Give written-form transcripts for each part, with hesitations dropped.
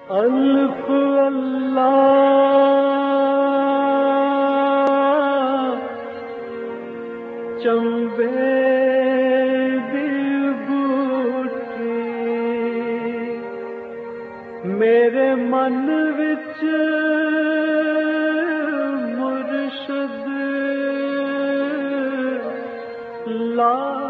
الف اللہ چمبے دی بوٹی میرے من وچ مرشد لائی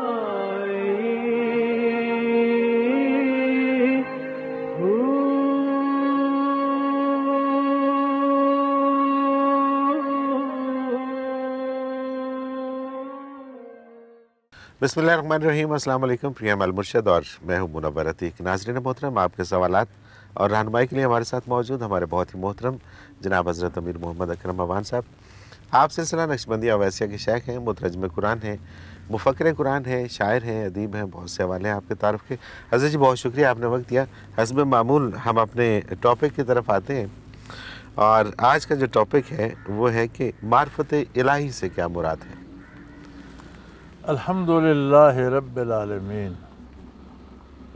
بسم اللہ الرحمن الرحیم۔ السلام علیکم، پریم المرشد اور میں ہوں منور عتیق۔ ناظرین محترم، آپ کے سوالات اور رہنمائی کے لیے ہمارے ساتھ موجود ہمارے بہت ہی محترم جناب حضرت امیر محمد اکرم عوان صاحب۔ آپ سلسلہ نقشبندیہ اویسیہ کے شیخ ہیں، مترجم قرآن ہیں، مفکر قرآن ہیں، شاعر ہیں، ادیب ہیں، بہت سے حوالے ہیں آپ کے تعارف کے۔ حضرت جی بہت شکریہ، آپ نے وقت دیا۔ حسب معمول ہم اپنے ٹاپک کی طرف آتے ہیں، اور آج کا جو ٹاپک ہے وہ ہے کہ معرفت الہی سے کیا مراد ہے؟ الحمدللہ رب العالمین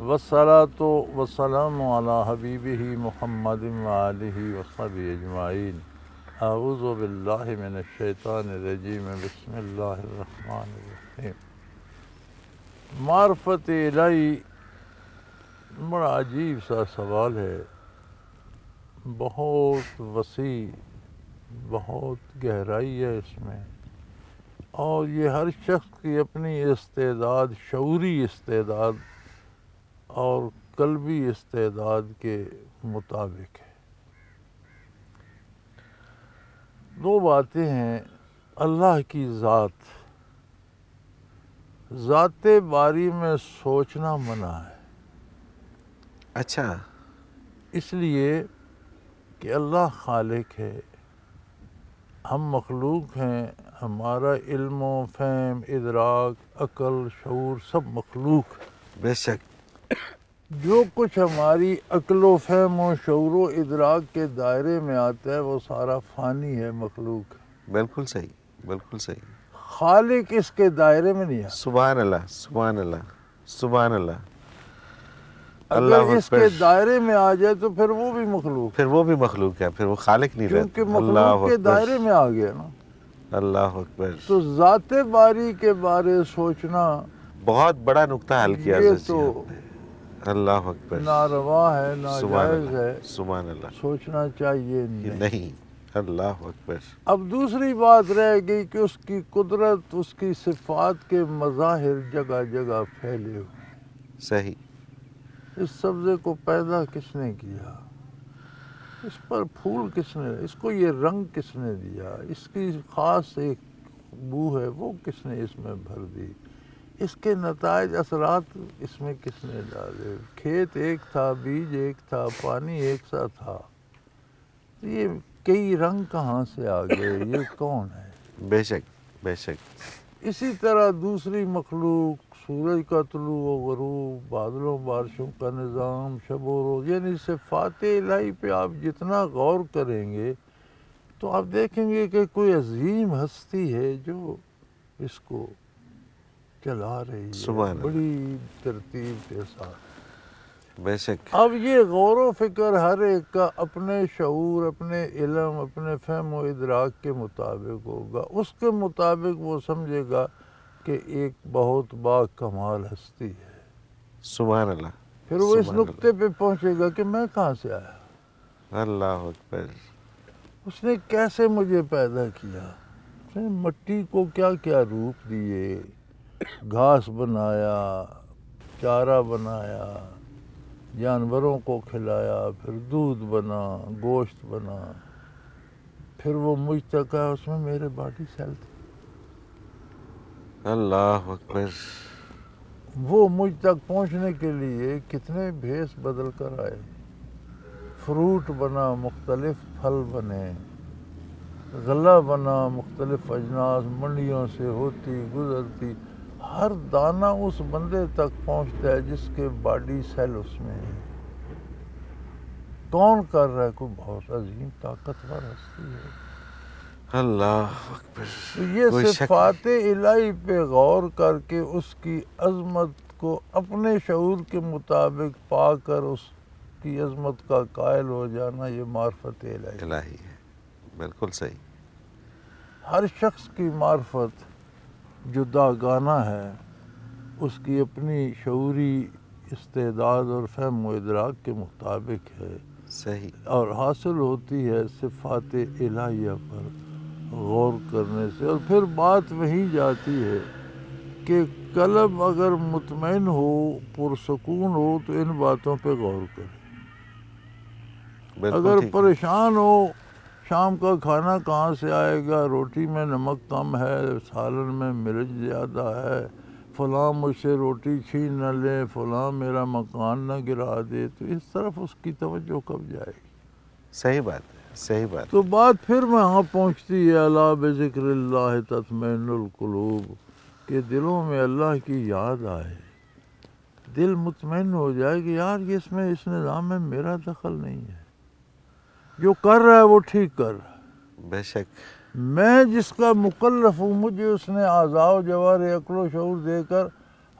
والصلاة والسلام علی حبیبہ محمد وآلہ وصحبہ اجمعین۔ اعوذ باللہ من الشیطان الرجیم، بسم اللہ الرحمن الرحیم۔ معرفت الہی بڑا عجیب سا سوال ہے، بہت وسیع، بہت گہرائی ہے اس میں، اور یہ ہر شخص کی اپنی استعداد، شعوری استعداد اور قلبی استعداد کے مطابق ہے۔ دو باتیں ہیں۔ اللہ کی ذات باری میں سوچنا منع ہے، اچھا، اس لیے کہ اللہ خالق ہے، ہم مخلوق ہیں، ہمارا علم و فہم، ادراک، عقل، شعور سب مخلوق ہے۔ بے شک، جو کچھ ہماری عقل و فہم و شعور و ادراک کے دائرے میں آتا ہے وہ سارا فانی ہے، مخلوق ہے۔ بالکل صحیح، بالکل صحیح۔ خالق اس کے دائرے میں نہیں آتا۔ سبحان اللہ، سبحان اللہ، سبحان اللہ۔ اگر اس کے دائرے میں آ جائے تو پھر وہ بھی مخلوق، پھر وہ بھی مخلوق ہے، پھر وہ خالق نہیں رہتا۔ کیونکہ مخلوق کے دائرے میں آ گیا نا۔ اللہ اکبر۔ تو ذات باری کے بارے سوچنا بہت بڑا نقطہ حل کیا یہ حضرت جی تو آپ نے۔ اللہ اکبر، ناروا ہے، سبحان ناجائز اللہ، ہے، سبحان اللہ، سوچنا چاہیے یہ نہیں۔ اللہ اکبر۔ اب دوسری بات رہ گئی کہ اس کی قدرت، اس کی صفات کے مظاہر جگہ جگہ پھیلے ہوئے۔ صحیح۔ اس سبزے کو پیدا کس نے کیا؟ اس پر پھول کس نے، اس کو یہ رنگ کس نے دیا؟ اس کی خاص ایک بو ہے، وہ کس نے اس میں بھر دی؟ اس کے نتائج، اثرات اس میں کس نے ڈالے؟ کھیت ایک تھا، بیج ایک تھا، پانی ایک سا تھا، یہ کئی رنگ کہاں سے آ گئے؟ یہ کون ہے؟ بے شک، بے شک۔ اسی طرح دوسری مخلوق، سورج کا طلوع و غروب، بادلوں بارشوں کا نظام، شب و روز، یعنی صفات الہی پہ آپ جتنا غور کریں گے تو آپ دیکھیں گے کہ کوئی عظیم ہستی ہے جو اس کو چلا رہی ہے، سبحان اللہ، بڑی ترتیب کے ساتھ۔ بے شک۔ اب یہ غور و فکر ہر ایک کا اپنے شعور، اپنے علم، اپنے فہم و ادراک کے مطابق ہوگا، اس کے مطابق وہ سمجھے گا کہ ایک بہت با کمال ہستی ہے۔ سبحان اللہ، پھر وہ اس سبحان نقطے پہ پہنچے گا کہ میں کہاں سے آیا، اللہ اکبر۔ اس نے کیسے مجھے پیدا کیا، اس نے مٹی کو کیا کیا روپ دیے، گھاس بنایا، چارہ بنایا، جانوروں کو کھلایا، پھر دودھ بنا، گوشت بنا، پھر وہ مجھ تک آیا، اس میں میرے باڈی سیل تھے، اللہ اکبر۔ وہ مجھ تک پہنچنے کے لیے کتنے بھیس بدل کر آئے، فروٹ بنا، مختلف پھل بنے، غلہ بنا، مختلف اجناس منڈیوں سے ہوتی گزرتی، ہر دانہ اس بندے تک پہنچتا ہے جس کے باڈی سیل اس میں ہے۔ کون کر رہا ہے؟ کوئی بہت عظیم طاقتور ہستی ہے۔ اللہ اکبر۔ تو یہ کوئی شک صفات الہی پہ غور کر کے اس کی عظمت کو اپنے شعور کے مطابق پا کر اس کی عظمت کا قائل ہو جانا یہ معرفت الہی۔ الہی ہے، بالکل صحیح۔ ہر شخص کی معرفت جداگانہ ہے، اس کی اپنی شعوری استعداد اور فہم و ادراک کے مطابق ہے، صحیح، اور حاصل ہوتی ہے صفات الہیہ پر غور کرنے سے۔ اور پھر بات وہیں جاتی ہے کہ قلب اگر مطمئن ہو، پرسکون ہو، تو ان باتوں پہ غور کرے۔ بالکل اگر ٹھیک ہے۔ پریشان ہو، شام کا کھانا کہاں سے آئے گا، روٹی میں نمک کم ہے، سالن میں مرچ زیادہ ہے، فلاں مجھ سے روٹی چھین نہ لے، فلاں میرا مکان نہ گرا دے، تو اس طرف اس کی توجہ کب جائے گی؟ صحیح بات ہے، صحیح بات تو بات پھر وہاں پہنچتی ہے الا بذکر اللہ تطمئن القلوب، کہ دلوں میں اللہ کی یاد آئے، دل مطمئن ہو جائے کہ یار یہ اس نظام میں میرا دخل نہیں ہے، جو کر رہا ہے وہ ٹھیک کر رہا ہے، بے شک، میں جس کا مکلف ہوں، مجھے اس نے اعضاء و جوارح عقل و شعور دے کر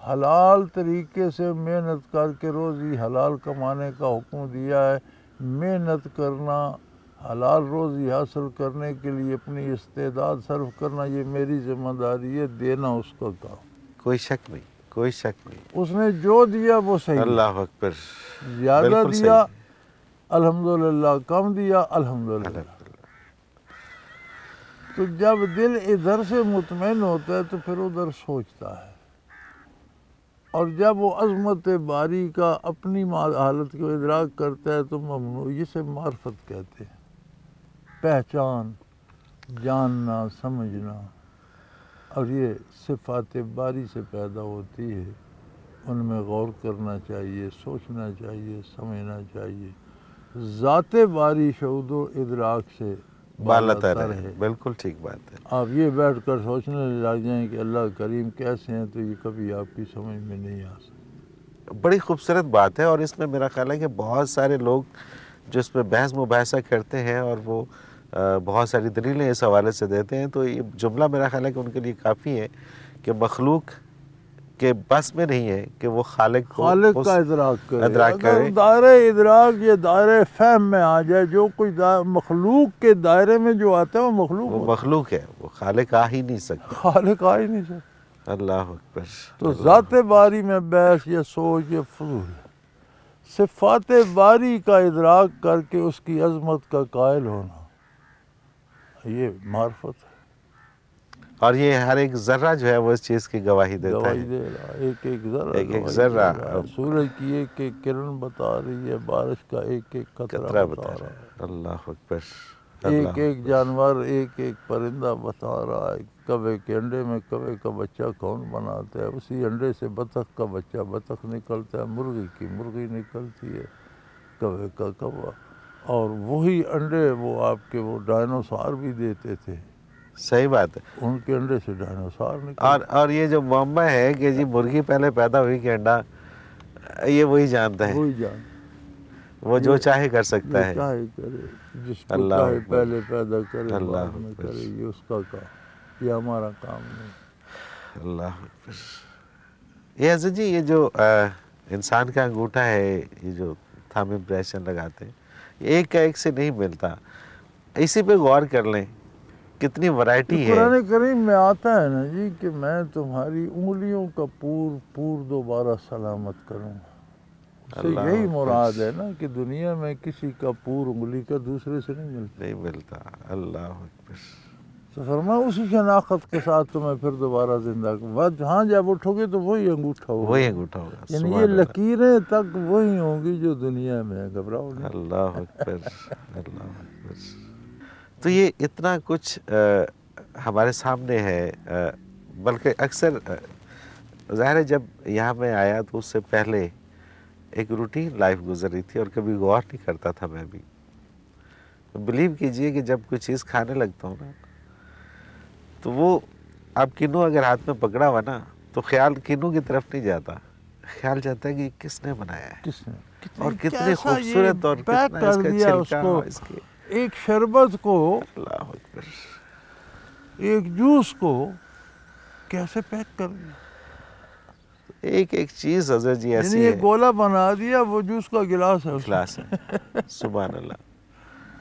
حلال طریقے سے محنت کر کے روزی حلال کمانے کا حکم دیا ہے۔ محنت کرنا، حلال روزی حاصل کرنے کے لیے اپنی استعداد صرف کرنا، یہ میری ذمہ داری ہے، دینا اس کا کام۔ کوئی شک نہیں، کوئی شک نہیں۔ اس نے جو دیا وہ صحیح، اللہ اکبر، زیادہ بالکل دیا صحیح۔ الحمدللہ، کم دیا الحمدللہ۔ الحمدللہ۔ تو جب دل ادھر سے مطمئن ہوتا ہے تو پھر ادھر سوچتا ہے، اور جب وہ عظمت باری کا اپنی حالت کو ادراک کرتا ہے تو ممنوع، اسے معرفت کہتے ہیں، پہچان، جاننا، سمجھنا، اور یہ صفات باری سے پیدا ہوتی ہے، ان میں غور کرنا چاہیے، سوچنا چاہیے، سمجھنا چاہیے۔ ذات باری شعور و ادراک سے بالاتر ہے، بالکل ٹھیک بات ہے۔ آپ یہ بیٹھ کر سوچنے لگ جائیں کہ اللہ کریم کیسے ہیں، تو یہ کبھی آپ کی سمجھ میں نہیں آ سکتا۔ بڑی خوبصورت بات ہے، اور اس میں میرا خیال ہے کہ بہت سارے لوگ جو اس پہ بحث مباحثہ کرتے ہیں اور وہ بہت ساری دلیلیں اس حوالے سے دیتے ہیں، تو یہ جملہ میرا خیال ہے کہ ان کے لیے کافی ہے کہ مخلوق کے بس میں نہیں ہے کہ وہ خالق کا ادراک کرے۔ ادراک اگر کرے۔ دائرہ ادراک یا دائرہ فہم میں آ جائے، جو کچھ مخلوق کے دائرے میں جو آتا ہے وہ مخلوق وہ ہوتا مخلوق ہے، وہ خالق آ ہی نہیں سکتا۔ ہے، خالق آ ہی نہیں سکتا۔ اللہ اکبر۔ تو ذات باری میں بحث یا سوچ یا فضول ہے۔ صفات باری کا ادراک کر کے اس کی عظمت کا قائل ہونا، یہ معرفت ہے۔ اور یہ ہر ایک ذرہ جو ہے وہ اس چیز کی گواہی دیتا گواہی ہے۔ دے رہا، ایک ایک ذرہ ایک ایک گواہی ذرہ، دے رہا ہے، سورج کی ایک ایک کرن بتا رہی ہے، بارش کا ایک ایک قطرہ بتا رہا ہے، اللہ اکبر، ایک ایک جانور، ایک ایک پرندہ بتا رہا ہے، کوے کے انڈے میں کوے کا بچہ کون بناتا ہے، اسی انڈے سے بطخ کا بچہ بطخ نکلتا ہے، مرغی کی مرغی نکلتی ہے، کوے کا کوا، اور وہی انڈے وہ آپ کے وہ ڈائنوسار بھی دیتے تھے، صحیح بات ہے۔ ان کے انڈے سے ڈائنوسار نکلتے اور یہ جو معمہ ہے کہ جی مرغی پہلے پیدا ہوئی کہ انڈا، یہ وہی جانتا ہے، وہی جان، وہ جو چاہے کر سکتا ہے۔ جو چاہے کرے، جس کو اللہ چاہے اکبر، پہلے پیدا کرے، اللہ بعد میں اکبر، کرے، یہ اس کا کام، یہ ہمارا کام نہیں۔ اللہ اکبر۔ یہ حضرت جی، یہ جو انسان کا انگوٹھا ہے، یہ جو تھم امپریشن لگاتے ہیں، یہ ایک کا ایک سے نہیں ملتا، اسی پہ غور کر لیں کتنی ورائٹی ہے۔ قرآن کریم میں آتا ہے نا جی کہ میں تمہاری انگلیوں کا پور دوبارہ سلامت کروں گا، اس سے اللہ یہی اکبر، مراد ہے نا کہ دنیا میں کسی کا پور انگلی کا دوسرے سے نہیں ملتا، نہیں ملتا۔ اللہ اکبر، تو فرمایا اسی شناخت کے ساتھ تمہیں پھر دوبارہ زندہ کروں، جہاں جب اٹھو گے تو وہی انگوٹھا ہوگا، وہی انگوٹھا ہوگا۔ یعنی سبحان یہ اللہ، لکیریں تک وہی ہوں گی جو دنیا میں ہے، گھبراؤ نہیں۔ اللہ اکبر، اللہ اکبر۔ تو یہ اتنا کچھ ہمارے سامنے ہے، بلکہ اکثر ظاہر ہے جب یہاں میں آیا تو اس سے پہلے ایک روٹین لائف گزر رہی تھی اور کبھی غور نہیں کرتا تھا میں بھی۔ بلیو کیجئے کہ جب کوئی چیز کھانے لگتا ہوں نا، تو وہ اب کنو اگر ہاتھ میں پکڑا ہوا نا تو خیال کنو کی طرف نہیں جاتا، خیال جاتا ہے کہ یہ کس نے بنایا ہے، کس نے اور کتنی کیسا یہ خوبصورت، اور پیک کتنا اس کر کا دیا اس چھلکا، کو، اس کے، ایک شربت کو، اللہ اکبر، ایک جوس کو کیسے پیک کر دیا۔ ایک ایک چیز حضرت جی ایسی یعنی ہے. یہ گولا بنا دیا وہ جوس کا گلاس ہے اس میں. کلاس ہے. سبحان اللہ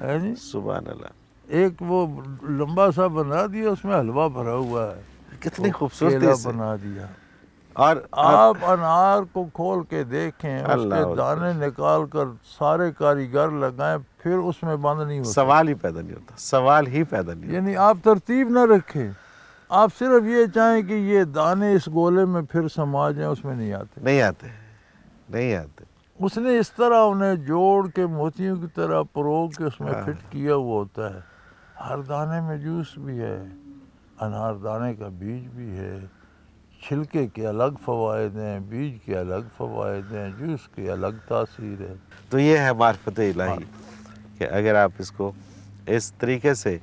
ہے جی. سبحان اللہ. ایک وہ لمبا سا بنا دیا اس میں حلوہ بھرا ہوا ہے. کتنی وہ خوبصورتی کیلا سے. بنا دیا. اور آپ انار کو کھول کے دیکھیں اس اللہ کے اکبر. دانے نکال کر سارے کاریگر لگائیں پھر اس میں بند نہیں ہوتا. سوال ہی پیدا نہیں ہوتا. سوال ہی پیدا نہیں ہوتا. یعنی آپ ترتیب نہ رکھیں، آپ صرف یہ چاہیں کہ یہ دانے اس گولے میں پھر سما جائیں، اس میں نہیں آتے. نہیں آتے نہیں آتے. اس نے اس طرح انہیں جوڑ کے موتیوں کی طرح پرو کے اس میں ہاں. فٹ کیا ہوا ہوتا ہے. ہر دانے میں جوس بھی ہے، انار دانے کا بیج بھی ہے، چھلکے کے الگ فوائد ہیں، بیج کے الگ فوائد ہیں، جوس کی الگ تاثیر ہے. تو یہ ہے معرفت الہی کہ اگر آپ اس کو اس طریقے سے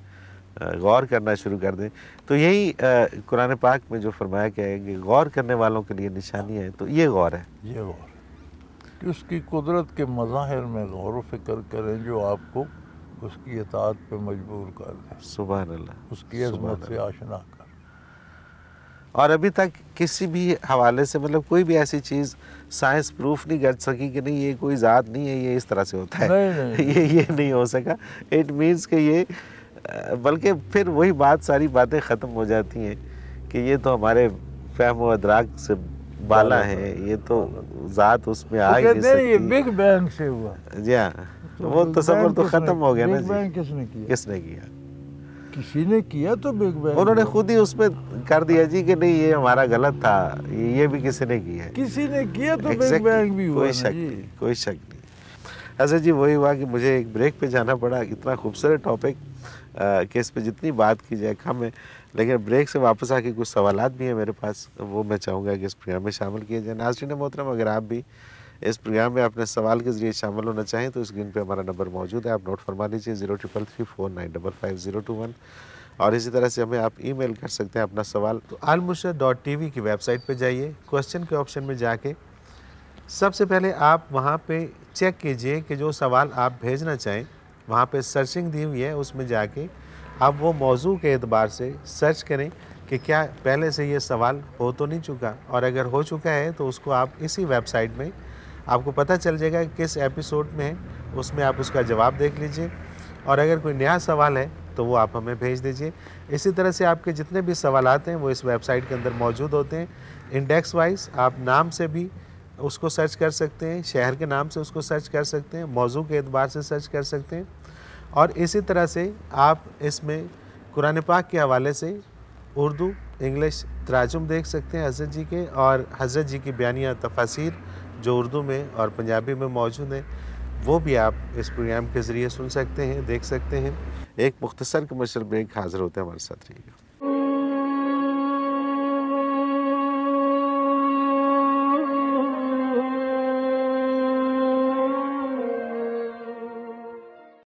غور کرنا شروع کر دیں تو یہی قرآن پاک میں جو فرمایا گیا ہے کہ غور کرنے والوں کے لیے نشانی ہے، تو یہ غور ہے. یہ غور ہے کہ اس کی قدرت کے مظاہر میں غور و فکر کریں جو آپ کو اس کی اطاعت پہ مجبور کر دیں، سبحان اللہ. اس کی عظمت سے آشنا کر. اور ابھی تک کسی بھی حوالے سے مطلب کوئی بھی ایسی چیز سائنس پروف نہیں کر سکی کہ نہیں یہ کوئی ذات نہیں ہے، یہ اس طرح سے ہوتا ہے. نہیں. یہ نہیں ہو سکا. اٹ مینس کہ یہ بلکہ پھر وہی ساری باتیں ختم ہو جاتی ہیں کہ یہ تو ہمارے فہم و ادراک سے بالا ہے، یہ تو ذات اس میں آ ہی نہیں کہتے ہیں یہ سکتی. بگ بینگ سے ہوا. جی ہاں. وہ تصور تو ختم ہو گیا نا بگ بینگ جی. کس نے کیا؟ کس نے کیا؟ کسی نے کیا تو بگ بینگ. انہوں نے خود ہی اس میں کر دیا جی کہ نہیں یہ ہمارا غلط تھا، یہ بھی کسی نے کیا ہے. کسی نے کیا تو بگ Exactly. بینگ بھی ہوا. کوئی شک نہیں، کوئی شک نہیں. ایسا جی وہی ہوا کہ مجھے ایک بریک پہ جانا پڑا. اتنا خوبصورت ٹاپک کہ اس پہ جتنی بات کی جائے کم ہے، لیکن بریک سے واپس آ کے کچھ سوالات بھی ہیں میرے پاس، وہ میں چاہوں گا کہ اس پروگرام میں شامل کیے جائیں. ناظرین محترم، اگر آپ بھی اس پروگرام میں اپنے سوال کے ذریعے شامل ہونا چاہیں تو اسکرین پہ ہمارا نمبر موجود ہے، آپ نوٹ فرما لیجیے 033349555021. اور اسی طرح سے ہمیں آپ ای میل کر سکتے ہیں اپنا سوال. تو almurshid.tv کی ویب سائٹ پہ جائیے، کوسچن کے آپشن میں جا کے سب سے پہلے آپ وہاں پہ چیک کیجئے کہ جو سوال آپ بھیجنا چاہیں وہاں پہ سرچنگ دی ہوئی ہے، اس میں جا کے آپ وہ موضوع کے اعتبار سے سرچ کریں کہ کیا پہلے سے یہ سوال ہو تو نہیں چکا، اور اگر ہو چکا ہے تو اس کو آپ اسی ویب سائٹ میں آپ کو پتہ چل جائے گا کہ کس ایپیسوڈ میں ہے، اس میں آپ اس کا جواب دیکھ لیجئے. اور اگر کوئی نیا سوال ہے تو وہ آپ ہمیں بھیج دیجئے. اسی طرح سے آپ کے جتنے بھی سوالات ہیں وہ اس ویب سائٹ کے اندر موجود ہوتے ہیں. انڈیکس وائز آپ نام سے بھی اس کو سرچ کر سکتے ہیں، شہر کے نام سے اس کو سرچ کر سکتے ہیں، موضوع کے اعتبار سے سرچ کر سکتے ہیں. اور اسی طرح سے آپ اس میں قرآن پاک کے حوالے سے اردو انگلش تراجم دیکھ سکتے ہیں حضرت جی کے، اور حضرت جی کی بیانیہ تفاسیر جو اردو میں اور پنجابی میں موجود ہیں وہ بھی آپ اس پروگرام کے ذریعے سن سکتے ہیں، دیکھ سکتے ہیں. ایک مختصر کمرشل بریک، حاضر ہوتے ہیں، ہمارے ساتھ رہیے گا.